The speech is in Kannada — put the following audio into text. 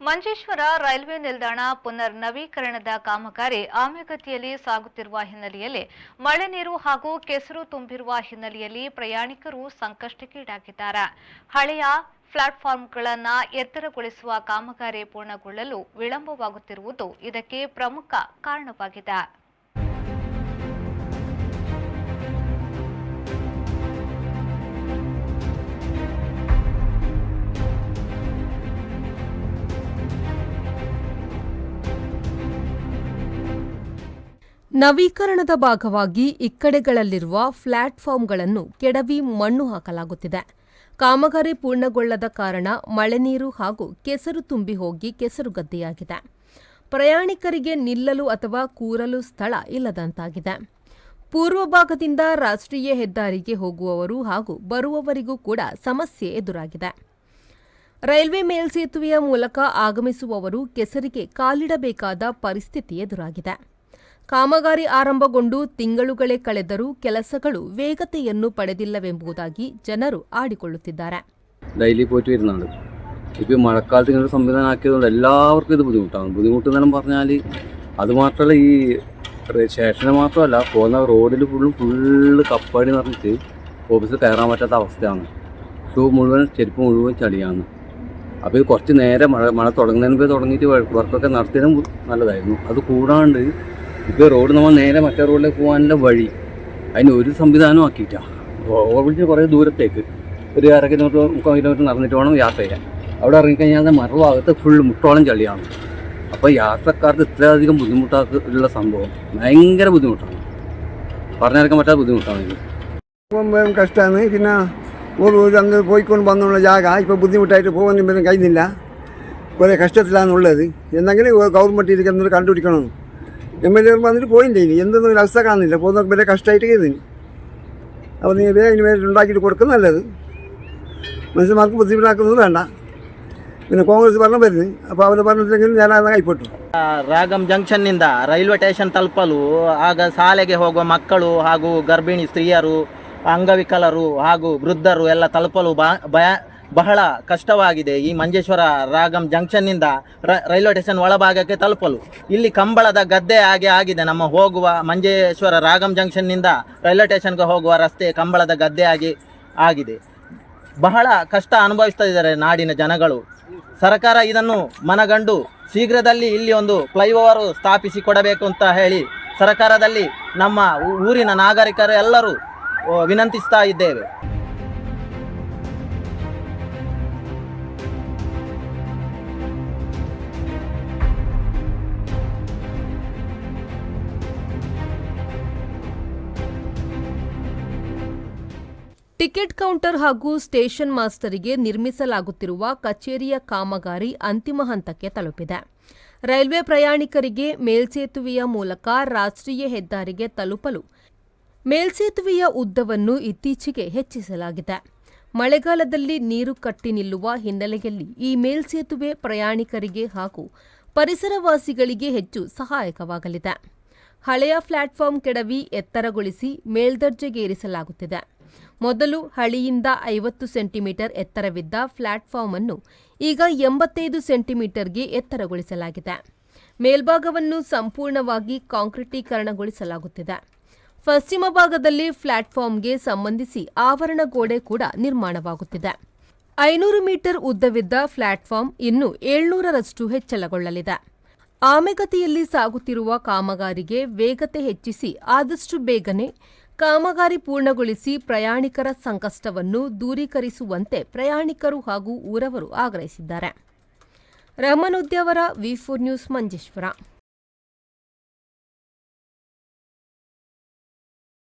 ಮಂಜೇಶ್ವರ ರೈಲ್ವೆ ನಿಲ್ದಾಣ ಪುನರ್ ನವೀಕರಣದ ಕಾಮಗಾರಿ ಆಮೆಗತಿಯಲ್ಲಿ ಸಾಗುತ್ತಿರುವ ಹಿನ್ನೆಲೆಯಲ್ಲಿ ಮಳೆ ನೀರು ಹಾಗೂ ಕೆಸರು ತುಂಬಿರುವ ಹಿನ್ನೆಲೆಯಲ್ಲಿ ಪ್ರಯಾಣಿಕರು ಸಂಕಷ್ಟಕ್ಕೀಡಾಗಿದ್ದಾರೆ. ಹಳೆಯ ಪ್ಲಾಟ್ಫಾರ್ಮ್ಗಳನ್ನು ಎತ್ತರಗೊಳಿಸುವ ಕಾಮಗಾರಿ ಪೂರ್ಣಗೊಳ್ಳಲು ವಿಳಂಬವಾಗುತ್ತಿರುವುದು ಇದಕ್ಕೆ ಪ್ರಮುಖ ಕಾರಣವಾಗಿದೆ. ನವೀಕರಣದ ಭಾಗವಾಗಿ ಇಕ್ಕಡೆಗಳಲ್ಲಿರುವ ಪ್ಲಾಟ್ಫಾರ್ಮ್ಗಳನ್ನು ಕೆಡವಿ ಮಣ್ಣು ಹಾಕಲಾಗುತ್ತಿದೆ. ಕಾಮಗಾರಿ ಪೂರ್ಣಗೊಳ್ಳದ ಕಾರಣ ಮಳೆ ನೀರು ಹಾಗೂ ಕೆಸರು ತುಂಬಿ ಹೋಗಿ ಕೆಸರುಗದ್ದೆಯಾಗಿದೆ. ಪ್ರಯಾಣಿಕರಿಗೆ ನಿಲ್ಲಲು ಅಥವಾ ಕೂರಲು ಸ್ಥಳ ಇಲ್ಲದಂತಾಗಿದೆ. ಪೂರ್ವ ಭಾಗದಿಂದ ರಾಷ್ಟ್ರೀಯ ಹೆದ್ದಾರಿಗೆ ಹೋಗುವವರು ಹಾಗೂ ಬರುವವರಿಗೂ ಕೂಡ ಸಮಸ್ಯೆ ಎದುರಾಗಿದೆ. ರೈಲ್ವೆ ಮೇಲ್ಸೇತುವೆಯ ಮೂಲಕ ಆಗಮಿಸುವವರು ಕೆಸರಿಗೆ ಕಾಲಿಡಬೇಕಾದ ಪರಿಸ್ಥಿತಿ ಎದುರಾಗಿದೆ. ಕಾಮಗಾರಿ ಆರಂಭಗೊಂಡು ತಿಂಗಳುಗಳೇ ಕಳೆದರೂ ಕೆಲಸಗಳು ವೇಗತೆಯನ್ನು ಪಡೆದಿಲ್ಲವೆಂಬುದಾಗಿ ಜನರು ആടിക്കൊള്ളുತ್ತಿದ್ದಾರೆ. ഡെയിലി പോയിട്ട് വരുന്നുണ്ട്. ഇപ്പോൾ മഴക്കാലത്ത് ഇങ്ങനെ സംവിധാനം ആക്കിയതുകൊണ്ട് എല്ലാവർക്കും ഇത് ബുദ്ധിമുട്ടാണ്. ബുദ്ധിമുട്ടെന്നെല്ലാം പറഞ്ഞാൽ അത് മാത്രമല്ല, ഈ സ്റ്റേഷന് മാത്രമല്ല, പോകുന്ന റോഡിൽ ഫുള്ള് കപ്പാടി നിറഞ്ഞിട്ട് ഓഫീസിൽ കയറാൻ പറ്റാത്ത അവസ്ഥയാണ്. ഷൂ മുഴുവൻ ചെരുപ്പ് മുഴുവൻ ചളിയാണ്. അപ്പോൾ ഇത് കുറച്ച് നേരെ മഴ തുടങ്ങുന്നതിന് മുമ്പേ തുടങ്ങിയിട്ട് വർക്കൊക്കെ നടത്തിയാലും നല്ലതായിരുന്നു. അത് കൂടാണ്ട് ഇപ്പോൾ റോഡ് നമ്മൾ നേരെ മറ്റേ റോഡിലേക്ക് പോകാനുള്ള വഴി അതിന് ഒരു സംവിധാനവും ആക്കിയിട്ടാണ്. ഓടിച്ച് കുറേ ദൂരത്തേക്ക് ഒരു 1/2 കിലോമീറ്റർ 3/4 കിലോമീറ്റർ നടന്നിട്ട് വേണം യാത്ര ചെയ്യാൻ. അവിടെ ഇറങ്ങിക്കഴിഞ്ഞാൽ മറുഭാഗത്ത് ഫുൾ മുട്ടോളം ചളിയാണ്. അപ്പോൾ യാത്രക്കാർക്ക് ഇത്രയധികം ബുദ്ധിമുട്ടുള്ള സംഭവം ഭയങ്കര ബുദ്ധിമുട്ടാണ്. പറഞ്ഞിറക്കാൻ പറ്റാത്ത ബുദ്ധിമുട്ടാണ് ഇത്. കഷ്ടമാണ്. പിന്നെ അങ്ങ് പോയിക്കൊണ്ട് വന്നുള്ള ജാഗ ഇപ്പോൾ ബുദ്ധിമുട്ടായിട്ട് പോകാൻ കഴിയുന്നില്ല. കുറേ കഷ്ടത്തിലാണുള്ളത്. എന്തെങ്കിലും ഗവൺമെൻറ് ഇരിക്കുന്നത് കണ്ടുപിടിക്കണം. MLA വന്നിട്ട് പോയില്ലേ, ഇനി എന്തൊന്നും അവസ്ഥ കാണുന്നില്ല. പോകുന്നവർക്ക് വലിയ കഷ്ടമായിട്ട് കയറുന്നു. അപ്പോൾ നീ വേഗം ഉണ്ടാക്കിയിട്ട് കൊടുക്കുന്നത് നല്ലത്. മനുഷ്യന്മാർക്ക് ബുദ്ധിമുട്ടാക്കുന്നത് വേണ്ട. പിന്നെ ಕಾಂಗ್ರೆಸ್ ಭರಣ ಬರ್ತೀನಿ. അപ്പോൾ ಅವರು ಭರಣದಲ್ಲಿ ಜನ ಕೈಪಟ್ಟು ರಾಗಂ ಜಂಕ್ಷನ್ನಿಂದ ರೈಲ್ವೆ ಸ್ಟೇಷನ್ ತಲುಪಲು ಆಗ ಶಾಲೆಗೆ ಹೋಗುವ ಮಕ್ಕಳು ಹಾಗೂ ಗರ್ಭಿಣಿ ಸ್ತ್ರೀಯರು, ಅಂಗವಿಕಲರು ಹಾಗೂ ವೃದ್ಧರು ಎಲ್ಲ ತಲುಪಲು ಬಹಳ ಕಷ್ಟವಾಗಿದೆ. ಈ ಮಂಜೇಶ್ವರ ರಾಗಂ ಜಂಕ್ಷನ್ನಿಂದ ರೈಲ್ವೆ ಸ್ಟೇಷನ್ ಒಳಭಾಗಕ್ಕೆ ತಲುಪಲು ಇಲ್ಲಿ ಕಂಬಳದ ಗದ್ದೆ ಹಾಗೆ ಆಗಿದೆ. ನಮ್ಮ ಹೋಗುವ ಮಂಜೇಶ್ವರ ರಾಗಂ ಜಂಕ್ಷನ್ನಿಂದ ರೈಲ್ವೆ ಸ್ಟೇಷನ್ಗೆ ಹೋಗುವ ರಸ್ತೆ ಕಂಬಳದ ಗದ್ದೆ ಆಗಿದೆ. ಬಹಳ ಕಷ್ಟ ಅನುಭವಿಸ್ತಾ ಇದ್ದಾರೆ ನಾಡಿನ ಜನಗಳು. ಸರ್ಕಾರ ಇದನ್ನು ಮನಗಂಡು ಶೀಘ್ರದಲ್ಲಿ ಇಲ್ಲಿ ಒಂದು ಫ್ಲೈಓವರ್ ಸ್ಥಾಪಿಸಿ ಕೊಡಬೇಕು ಅಂತ ಹೇಳಿ ಸರ್ಕಾರದಲ್ಲಿ ನಮ್ಮ ಊರಿನ ನಾಗರಿಕರು ಎಲ್ಲರೂ ವಿನಂತಿಸ್ತಾ ಇದ್ದೇವೆ. ಟಿಕೆಟ್ ಕೌಂಟರ್ ಹಾಗೂ ಸ್ಟೇಷನ್ ಮಾಸ್ಟರಿಗೆ ನಿರ್ಮಿಸಲಾಗುತ್ತಿರುವ ಕಚೇರಿಯ ಕಾಮಗಾರಿ ಅಂತಿಮ ಹಂತಕ್ಕೆ ತಲುಪಿದೆ. ರೈಲ್ವೆ ಪ್ರಯಾಣಿಕರಿಗೆ ಮೇಲ್ಸೇತುವೆಯ ಮೂಲಕ ರಾಷ್ಟ್ರೀಯ ಹೆದ್ದಾರಿಗೆ ತಲುಪಲು ಮೇಲ್ಸೇತುವೆಯ ಉದ್ದವನ್ನು ಇತ್ತೀಚೆಗೆ ಹೆಚ್ಚಿಸಲಾಗಿದೆ. ಮಳೆಗಾಲದಲ್ಲಿ ನೀರು ಕಟ್ಟಿ ನಿಲ್ಲುವ ಹಿನ್ನೆಲೆಯಲ್ಲಿ ಈ ಮೇಲ್ಸೇತುವೆ ಪ್ರಯಾಣಿಕರಿಗೆ ಹಾಗೂ ಪರಿಸರವಾಸಿಗಳಿಗೆ ಹೆಚ್ಚು ಸಹಾಯಕವಾಗಲಿದೆ. ಹಳೆಯ ಪ್ಲಾಟ್ಫಾರ್ಮ್ ಕೆಡವಿ ಎತ್ತರಗೊಳಿಸಿ ಮೇಲ್ದರ್ಜೆಗೇರಿಸಲಾಗುತ್ತಿದೆ. ಮೊದಲು ಹಳಿಯಿಂದ 50 ಸೆಂಟಿಮೀಟರ್ ಎತ್ತರವಿದ್ದ ಪ್ಲಾಟ್ಫಾರ್ಮ್ ಅನ್ನು ಈಗ 85 ಸೆಂಟಿಮೀಟರ್ಗೆ ಎತ್ತರಗೊಳಿಸಲಾಗಿದೆ. ಮೇಲ್ಭಾಗವನ್ನು ಸಂಪೂರ್ಣವಾಗಿ ಕಾಂಕ್ರೀಟೀಕರಣಗೊಳಿಸಲಾಗುತ್ತಿದೆ. ಪಶ್ಚಿಮ ಭಾಗದಲ್ಲಿ ಪ್ಲಾಟ್ಫಾರ್ಮ್ಗೆ ಸಂಬಂಧಿಸಿ ಆವರಣ ಗೋಡೆ ಕೂಡ ನಿರ್ಮಾಣವಾಗುತ್ತಿದೆ. 500 ಮೀಟರ್ ಉದ್ದವಿದ್ದ ಪ್ಲಾಟ್ಫಾರ್ಮ್ ಇನ್ನು 700ರಷ್ಟು ಹೆಚ್ಚಳಗೊಳ್ಳಲಿದೆ. ಆಮೆಗತಿಯಲ್ಲಿ ಸಾಗುತ್ತಿರುವ ಕಾಮಗಾರಿಗೆ ವೇಗತೆ ಹೆಚ್ಚಿಸಿ ಆದಷ್ಟು ಬೇಗನೆ ಕಾಮಗಾರಿ ಪೂರ್ಣಗೊಳಿಸಿ ಪ್ರಯಾಣಿಕರ ಸಂಕಷ್ಟವನ್ನು ದೂರೀಕರಿಸುವಂತೆ ಪ್ರಯಾಣಿಕರು ಹಾಗೂ ಊರವರು ಆಗ್ರಹಿಸಿದ್ದಾರೆ. Rahman Udyavara, V4 news, Manjeshwar.